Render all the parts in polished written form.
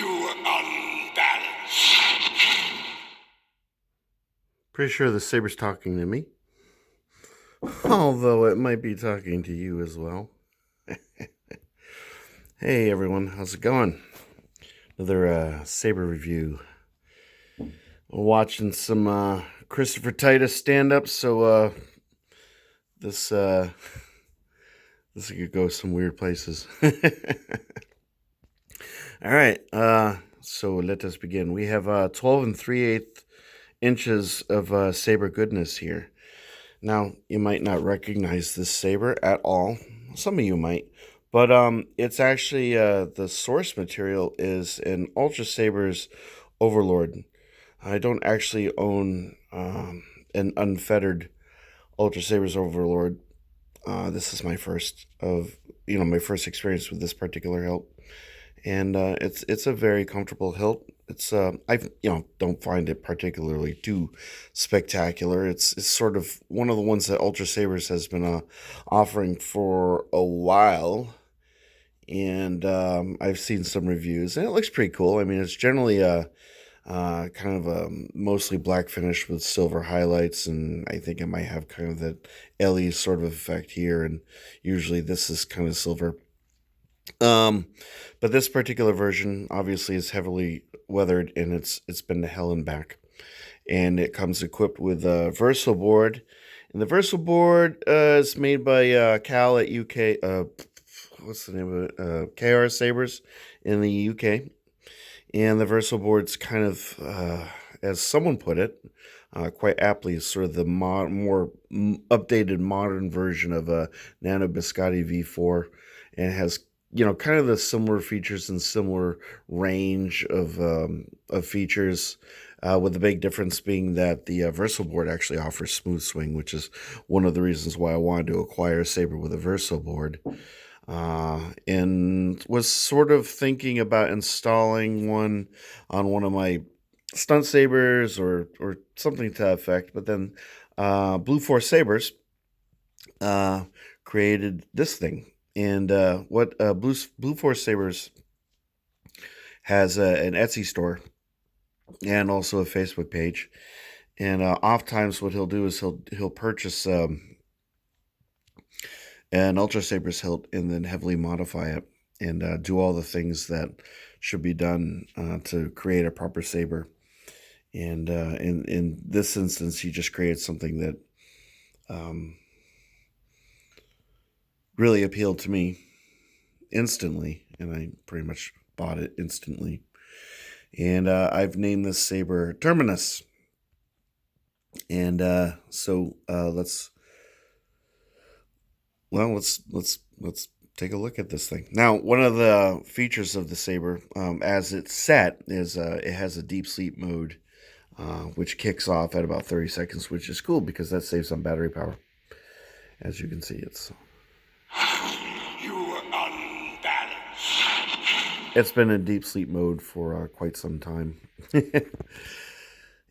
You unbalanced. Pretty sure the saber's talking to me. Although it might be talking to you as well. Hey everyone, how's it going? Another saber review. We're watching some Christopher Titus stand-ups, so this could go some weird places. Alright, so let us begin. We have 12 3/8 inches of saber goodness here. Now, you might not recognize this saber at all. Some of you might. But it's actually, the source material is an Ultrasabers Overlord. I don't actually own an unfettered Ultrasabers Overlord. This is my first experience with this particular hilt. And it's a very comfortable hilt. It's I don't find it particularly too spectacular. It's sort of one of the ones that Ultrasabers has been offering for a while, and I've seen some reviews, and it looks pretty cool. I mean, it's generally a kind of a mostly black finish with silver highlights, and I think it might have kind of that LE sort of effect here, and usually this is kind of silver. But this particular version obviously is heavily weathered, and it's been to hell and back. And it comes equipped with a Verso board, and the Verso board is made by Cal at UK. What's the name of it? KR Sabers in the UK. And the Verso board's kind of, as someone put it, quite aptly, is sort of the more updated modern version of a Nano Biscotti V4, and it has kind of the similar features and similar range of features, with the big difference being that the Verso board actually offers smooth swing, which is one of the reasons why I wanted to acquire a saber with a Verso board. And was sort of thinking about installing one on one of my stunt sabers or something to that effect, but then Blue Force Sabers created this thing. And what Blue Force Sabers has an Etsy store and also a Facebook page. And oftentimes what he'll do is he'll purchase an Ultrasabers hilt and then heavily modify it and do all the things that should be done to create a proper saber. And in this instance, he just created something that really appealed to me instantly, and I pretty much bought it instantly. And I've named this saber Terminus. And so let's take a look at this thing. Now, one of the features of the saber, as it's set, is it has a deep sleep mode, which kicks off at about 30 seconds, which is cool because that saves on battery power. As you can see, it's been in deep sleep mode for quite some time.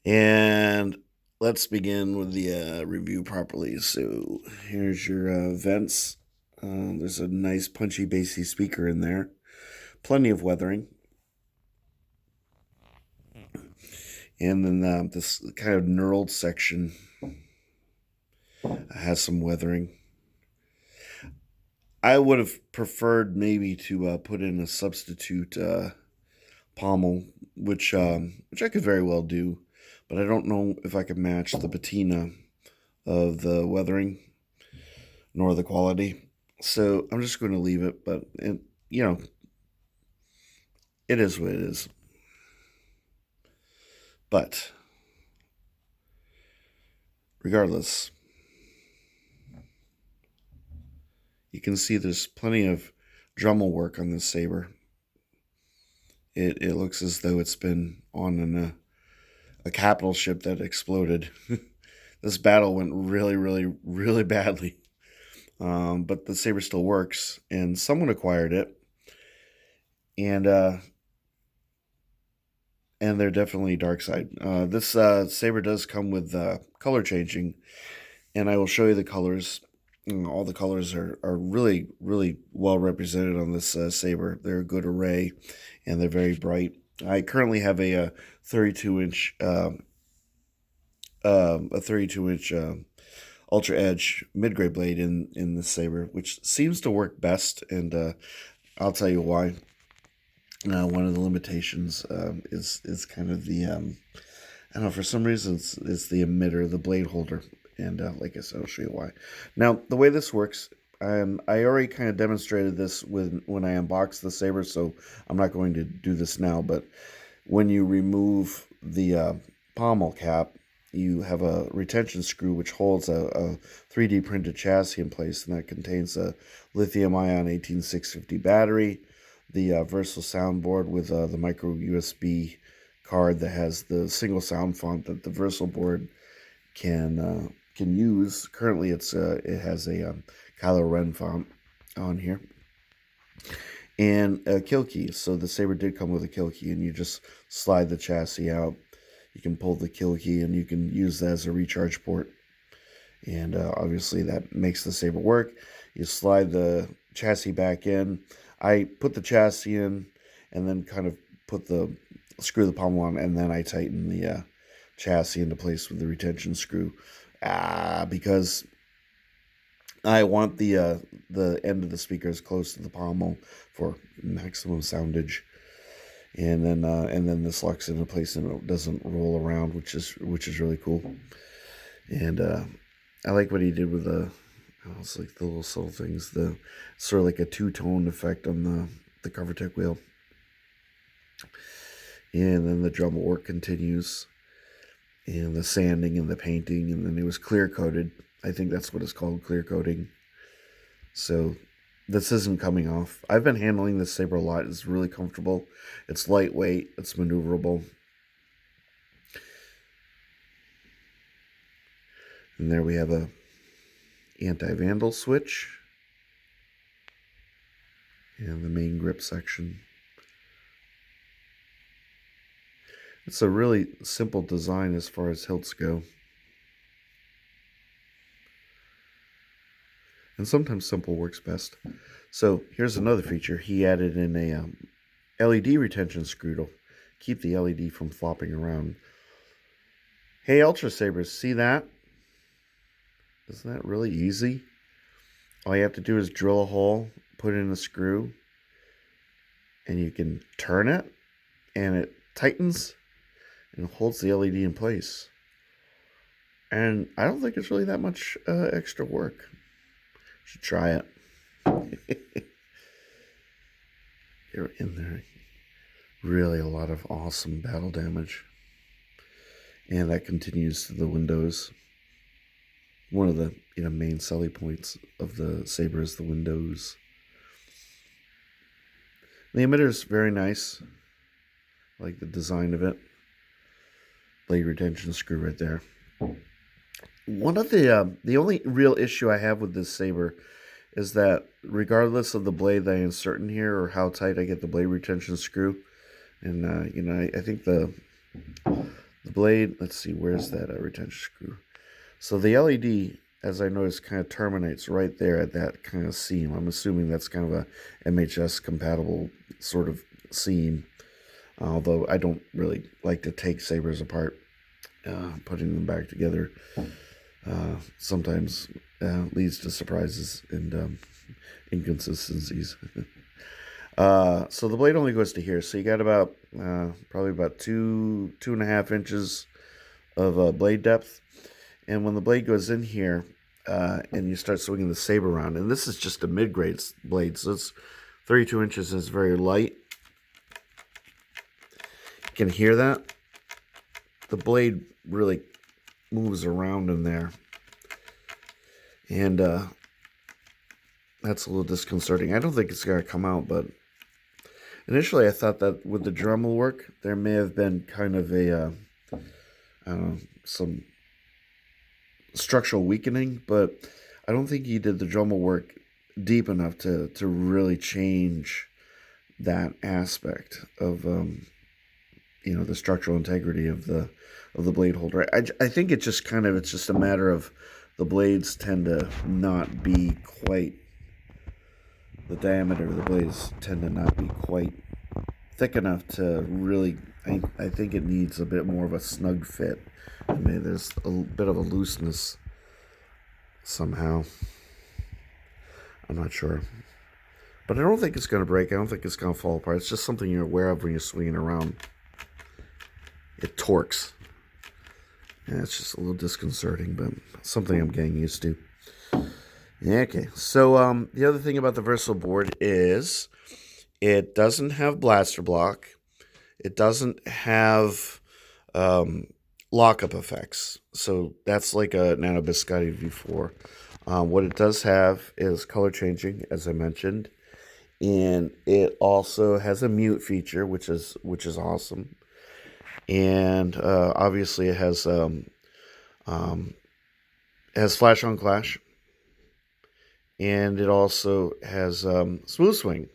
And let's begin with the review properly. So here's your vents. There's a nice punchy bassy speaker in there. Plenty of weathering. And then this kind of knurled section has some weathering. I would have preferred maybe to put in a substitute pommel, which I could very well do, but I don't know if I could match the patina of the weathering nor the quality. So I'm just going to leave it, but it is what it is. But regardless, you can see there's plenty of Dremel work on this saber. It looks as though it's been on a capital ship that exploded. This battle went really, really, really badly. But the saber still works, and someone acquired it. And they're definitely dark side. This saber does come with color changing, and I will show you the colors. All the colors are really, really well represented on this saber. They're a good array, and they're very bright. I currently have a 32 inch a 32 inch Ultra Edge mid grade blade in the saber, which seems to work best, and I'll tell you why. One of the limitations is kind of the I don't know, for some reason it's the emitter, the blade holder, and like I said, I'll show you why. Now the way this works. I already kind of demonstrated this when I unboxed the saber, so I'm not going to do this now. But when you remove the pommel cap, you have a retention screw which holds a 3D printed chassis in place, and that contains a lithium-ion 18650 battery, the Verso soundboard with the micro USB card that has the single sound font that the Verso board can use. Currently, it has a Kylo Ren font on here, and a kill key. So the saber did come with a kill key, and you just slide the chassis out. You can pull the kill key, and you can use that as a recharge port. And obviously that makes the saber work. You slide the chassis back in. I put the chassis in, and then kind of screw the pommel on, and then I tighten the chassis into place with the retention screw, because I want the end of the speakers close to the pommel for maximum soundage, and then this locks into place and it doesn't roll around, which is really cool. And I like what he did with it's like the little subtle things, the sort of like a two-tone effect on the cover tech wheel. And then the drum work continues, and the sanding and the painting, and then it was clear coated. I think that's what it's called, clear coating. So this isn't coming off. I've been handling this saber a lot. It's really comfortable. It's lightweight. It's maneuverable. And there we have a anti-vandal switch and the main grip section. It's a really simple design as far as hilts go. And sometimes simple works best. So here's another feature. He added in a LED retention screw to keep the LED from flopping around. Hey, Ultrasabers, see that? Isn't that really easy? All you have to do is drill a hole, put in a screw, and you can turn it, and it tightens and holds the LED in place. And I don't think it's really that much extra work. Should try it. You're in there. Really a lot of awesome battle damage. And that continues to the windows. One of the main selling points of the saber is the windows. The emitter is very nice. I like the design of it. Blade retention screw right there. One of the only real issue I have with this saber is that regardless of the blade that I insert in here or how tight I get the blade retention screw, and I think the blade, let's see, where's that retention screw? So the LED, as I noticed, kind of terminates right there at that kind of seam. I'm assuming that's kind of a MHS compatible sort of seam, although I don't really like to take sabers apart. Putting them back together sometimes leads to surprises and inconsistencies. So the blade only goes to here. So you got about probably about 2.5 inches of blade depth. And when the blade goes in here and you start swinging the saber around, and this is just a mid-grade blade, so it's 32 inches and it's very light. You can hear that. The blade really moves around in there. And that's a little disconcerting. I don't think it's going to come out, but initially I thought that with the Dremel work, there may have been kind of a, I don't know, some structural weakening, but I don't think he did the Dremel work deep enough to really change that aspect of the structural integrity of the blade holder. I think it's just a matter of the blades tend to not be quite, the diameter of the blades tend to not be quite thick enough to really, I think it needs a bit more of a snug fit. I mean, there's a bit of a looseness somehow. I'm not sure. But I don't think it's going to break. I don't think it's going to fall apart. It's just something you're aware of when you're swinging around. It torques. Yeah, it's just a little disconcerting, but something I'm getting used to. Yeah, okay. So the other thing about the Verso board is it doesn't have blaster block. It doesn't have lockup effects. So that's like a Nano Biscotti V4. What it does have is color changing, as I mentioned. And it also has a mute feature, which is awesome. And obviously it has flash on clash, and it also has smooth swing.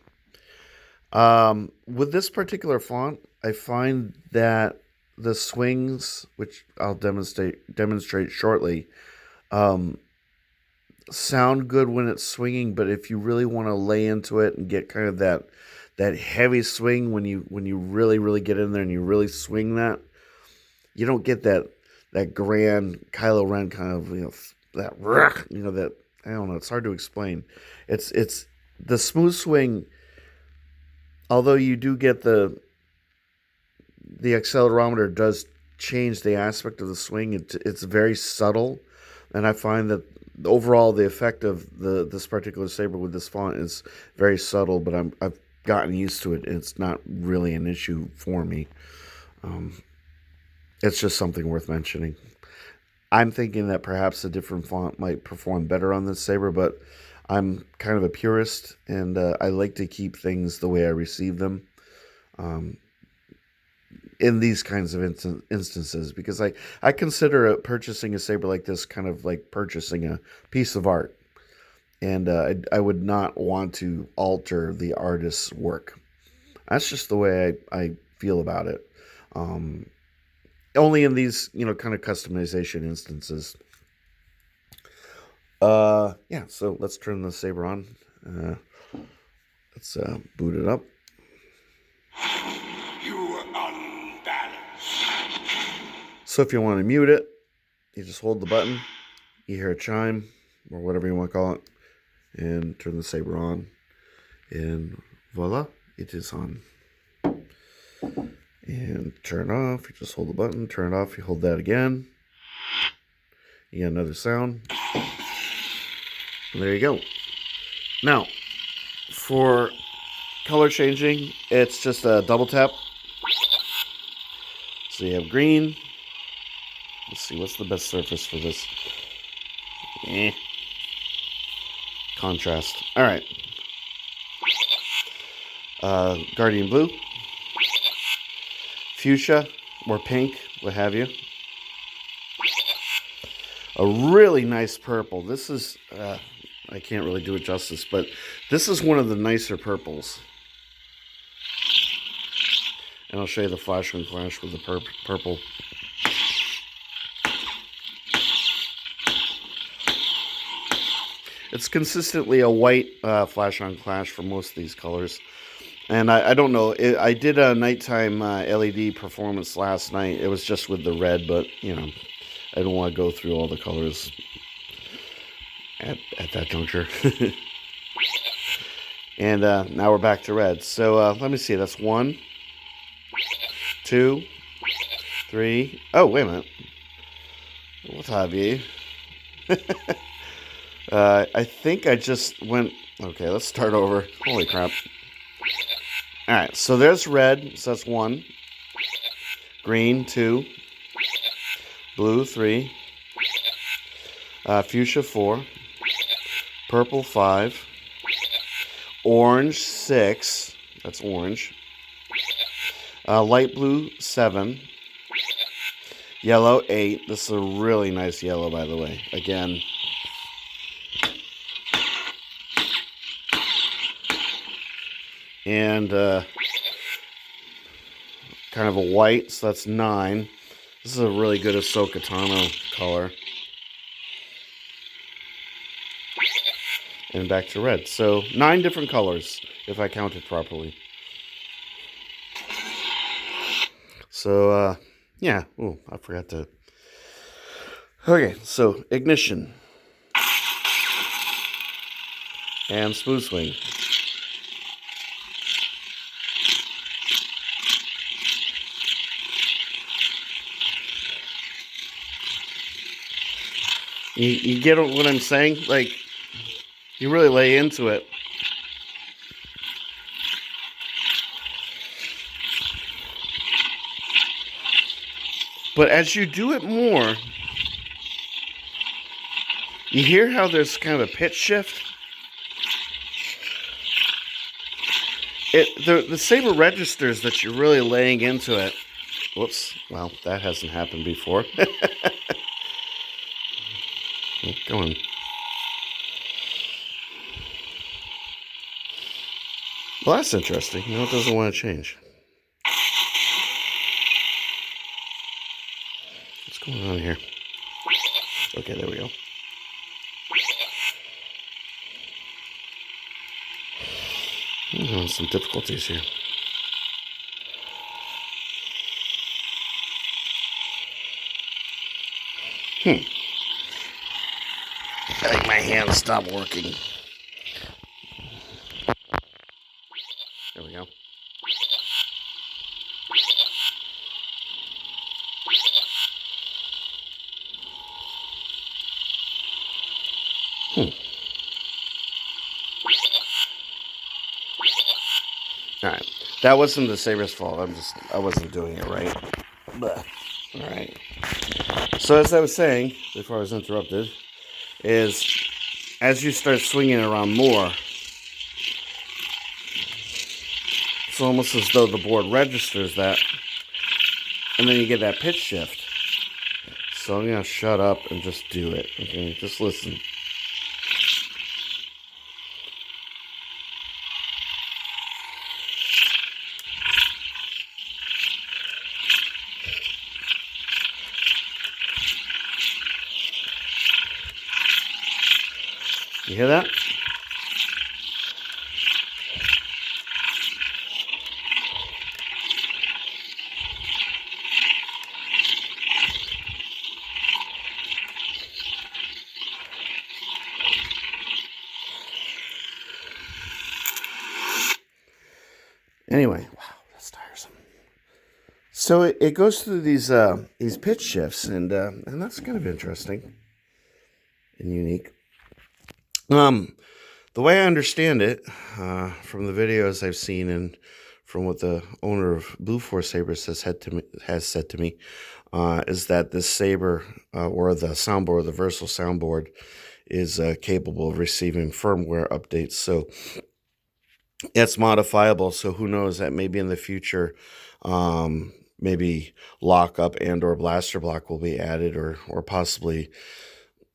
With this particular font, I find that the swings, which I'll demonstrate shortly, sound good when it's swinging, but if you really want to lay into it and get kind of that heavy swing when you really get in there and you really swing that, you don't get that grand Kylo Ren kind of, that I don't know, it's hard to explain. It's the smooth swing, although you do get the accelerometer does change the aspect of the swing. It's very subtle, and I find that overall the effect of this particular saber with this font is very subtle, but I've gotten used to it, and it's not really an issue for me. It's just something worth mentioning. I'm thinking that perhaps a different font might perform better on this saber, but I'm kind of a purist, and I like to keep things the way I receive them in these kinds of instances, because I consider purchasing a saber like this kind of like purchasing a piece of art, and I would not want to alter the artist's work. That's just the way I feel about it. Only in these, kind of customization instances. Yeah, so let's turn the saber on. Let's boot it up. You are unbalanced. So if you want to mute it, you just hold the button. You hear a chime, or whatever you want to call it, and turn the saber on. And voila, it is on. And turn it off, you just hold the button. Turn it off, you hold that again. You get another sound. And there you go. Now, for color changing, it's just a double tap. So you have green. Let's see, what's the best surface for this? Contrast. All right. Guardian blue. Fuchsia or pink, what have you. A really nice purple. This is, I can't really do it justice, but this is one of the nicer purples. And I'll show you the flash and clash with the purple. It's consistently a white flash on clash for most of these colors. And I don't know. I did a nighttime LED performance last night. It was just with the red, but, I don't want to go through all the colors at that juncture. And now we're back to red. So let me see. That's 1, 2, 3. Oh, wait a minute. What have you? I think I just went... Okay, let's start over. Holy crap. Alright, so there's red, so that's 1. Green, 2. Blue, 3. Fuchsia, 4. Purple, 5. Orange, 6. That's orange. Light blue, 7. Yellow, 8. This is a really nice yellow, by the way. Again. And kind of a white, so that's 9. This is a really good Ahsoka Tano color. And back to red. So 9 different colors, if I counted properly. So, yeah. Oh, I forgot to. Okay, so ignition and smooth swing. You get what I'm saying? Like, you really lay into it. But as you do it more, you hear how there's kind of a pitch shift? The saber registers that you're really laying into it. Whoops. Well, that hasn't happened before. Go on. Well, that's interesting. No, it doesn't want to change. What's going on here? Okay, there we go. Some difficulties here. I think my hands stopped working. There we go. Alright. That wasn't the saber's fault. I wasn't doing it right. Alright. So as I was saying, before I was interrupted, is as you start swinging around more, it's almost as though the board registers that, and then you get that pitch shift. So I'm going to shut up and just do it. Okay, just listen. You hear that? Anyway, wow, that's tiresome. So it goes through these pitch shifts, and that's kind of interesting and unique. The way I understand it, from the videos I've seen and from what the owner of Blue Force Sabers has said to me, is that this saber or the soundboard, the Verso soundboard, is capable of receiving firmware updates. So it's modifiable. So who knows, that maybe in the future, maybe lockup and or blaster block will be added, or possibly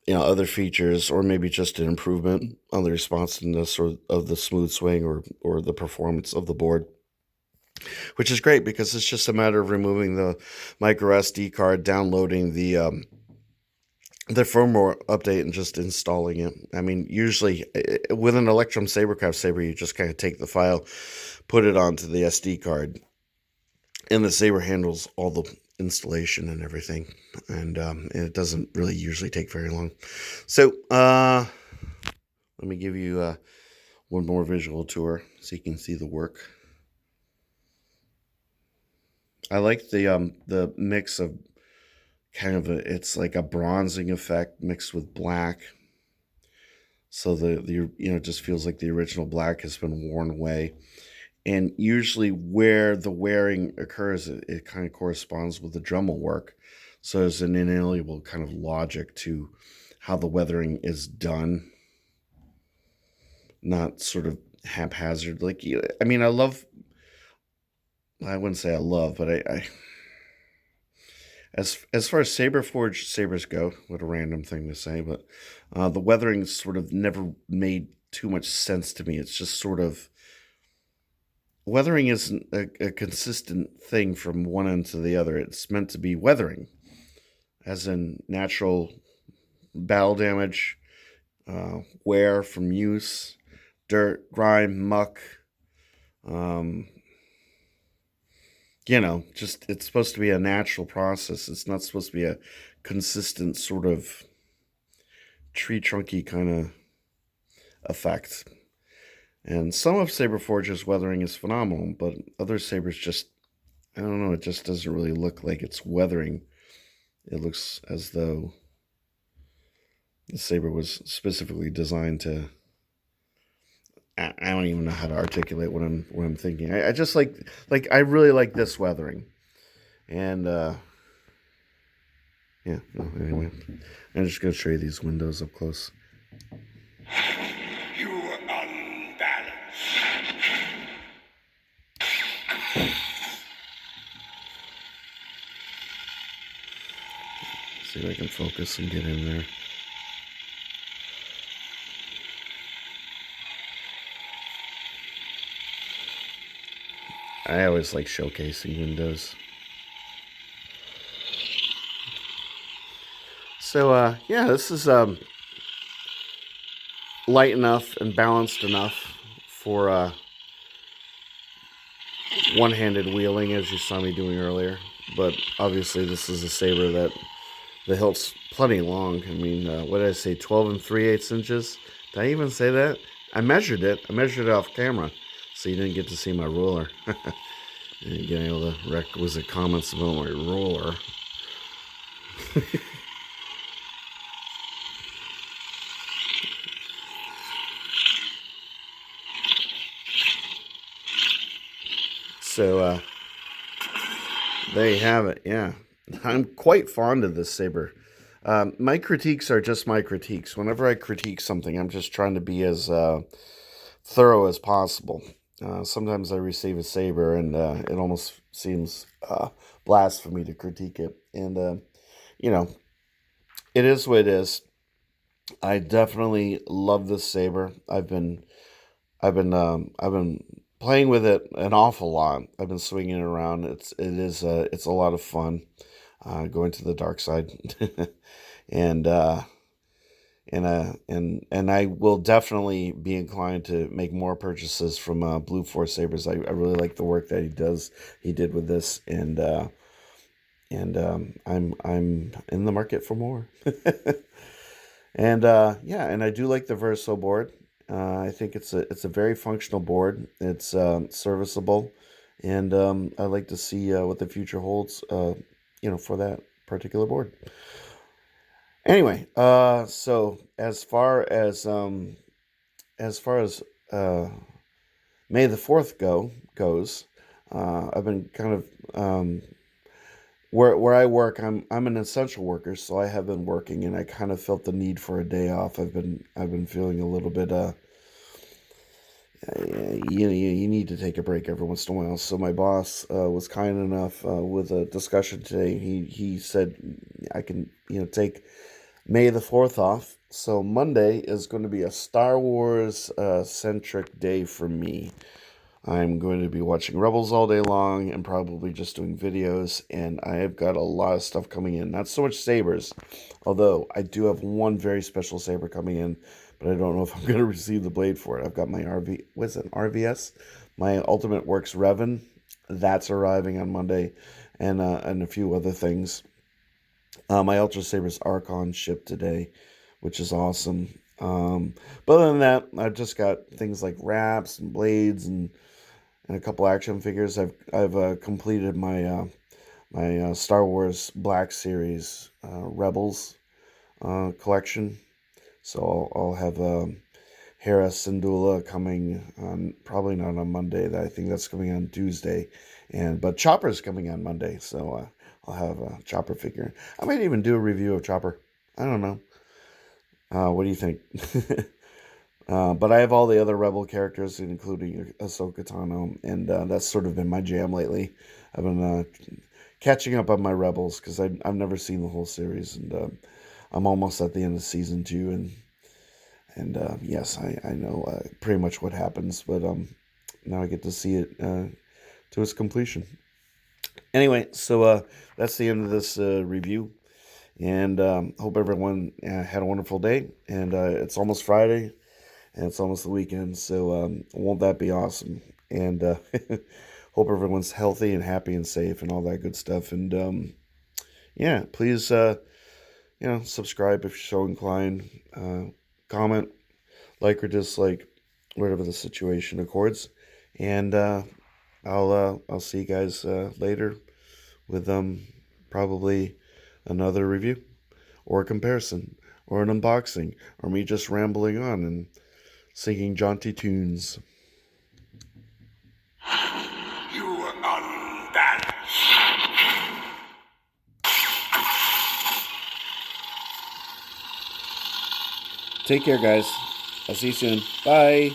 other features, or maybe just an improvement on the responsiveness or of the smooth swing or the performance of the board, which is great because it's just a matter of removing the micro SD card, downloading the firmware update, and just installing it. I mean, usually with an Electrum Sabercraft saber, you just kind of take the file, put it onto the SD card, and the saber handles all the installation and everything, and it doesn't really usually take very long. So let me give you one more visual tour so you can see the work. I like the mix of kind of it's like a bronzing effect mixed with black, so the it just feels like the original black has been worn away. And usually where the wearing occurs, it kind of corresponds with the Dremel work. So there's an inalienable kind of logic to how the weathering is done, not sort of haphazard. Like, I mean, I wouldn't say I love, but as far as saber forged sabers go, what a random thing to say, but the weathering sort of never made too much sense to me. It's just sort of, weathering isn't a consistent thing from one end to the other. It's meant to be weathering, as in natural battle damage, wear from use, dirt, grime, muck, just it's supposed to be a natural process. It's not supposed to be a consistent sort of tree trunky kind of effect. And some of Saberforge's weathering is phenomenal, but other sabers just, I don't know, it just doesn't really look like it's weathering. It looks as though the saber was specifically designed to. I don't even know how to articulate what I'm thinking. I just I really like this weathering, and yeah. No, anyway, I'm just gonna show you these windows up close. You were unbalanced. See if I can focus and get in there. I always like showcasing windows. So yeah, this is light enough and balanced enough for one-handed wheeling, as you saw me doing earlier. But obviously, this is a saber that the hilt's plenty long. I mean, what did I say? 12 3/8 inches. Did I even say that? I measured it. I measured it off camera, so you didn't get to see my ruler. And getting all the requisite comments about my ruler. So there you have it. Yeah, I'm quite fond of this saber. My critiques are just my critiques. Whenever I critique something, I'm just trying to be as thorough as possible. Sometimes I receive a saber and it almost seems blasphemy to critique it. And, it is what it is. I definitely love this saber. I've been playing with it an awful lot. I've been swinging it around. It's a lot of fun going to the dark side, and and I will definitely be inclined to make more purchases from Blue Force Sabers. I really like the work that he did with this, and I'm in the market for more. And yeah, and I do like the Verso board. I think it's a very functional board. It's serviceable, and I like to see what the future holds. For that particular board. Anyway, so as far as May the 4th goes, I've been kind of where I work. I'm an essential worker, so I have been working, and I kind of felt the need for a day off. I've been feeling a little bit you need to take a break every once in a while. So my boss was kind enough with a discussion today. He said I can take May the 4th off. So Monday is going to be a Star Wars centric day for me. I'm going to be watching Rebels all day long and probably just doing videos. And I have got a lot of stuff coming in. Not so much sabers, although I do have one very special saber coming in, but I don't know if I'm going to receive the blade for it. I've got my RVS? My Ultimate Works Revan. That's arriving on Monday, and a few other things. My Ultrasabers Archon shipped today, which is awesome. But other than that, I've just got things like wraps and blades and a couple action figures. I've completed my Star Wars Black Series Rebels collection. So I'll have Hera Syndulla coming on, probably not on Monday. I think that's coming on Tuesday, but Chopper's coming on Monday. So I'll have a Chopper figure. I might even do a review of Chopper. I don't know. What do you think? But I have all the other Rebel characters, including Ahsoka Tano, and that's sort of been my jam lately. I've been catching up on my Rebels because I've never seen the whole series, and I'm almost at the end of season 2, and yes, I know pretty much what happens, but now I get to see it to its completion. Anyway, so that's the end of this review, and hope everyone had a wonderful day, and it's almost Friday. And it's almost the weekend, so won't that be awesome? And hope everyone's healthy and happy and safe and all that good stuff. And yeah, please, subscribe if you're so inclined. Comment, like or dislike, whatever the situation accords. And I'll see you guys later with probably another review or a comparison or an unboxing or me just rambling on and singing jaunty tunes. You are unbalanced. Take care, guys. I'll see you soon. Bye.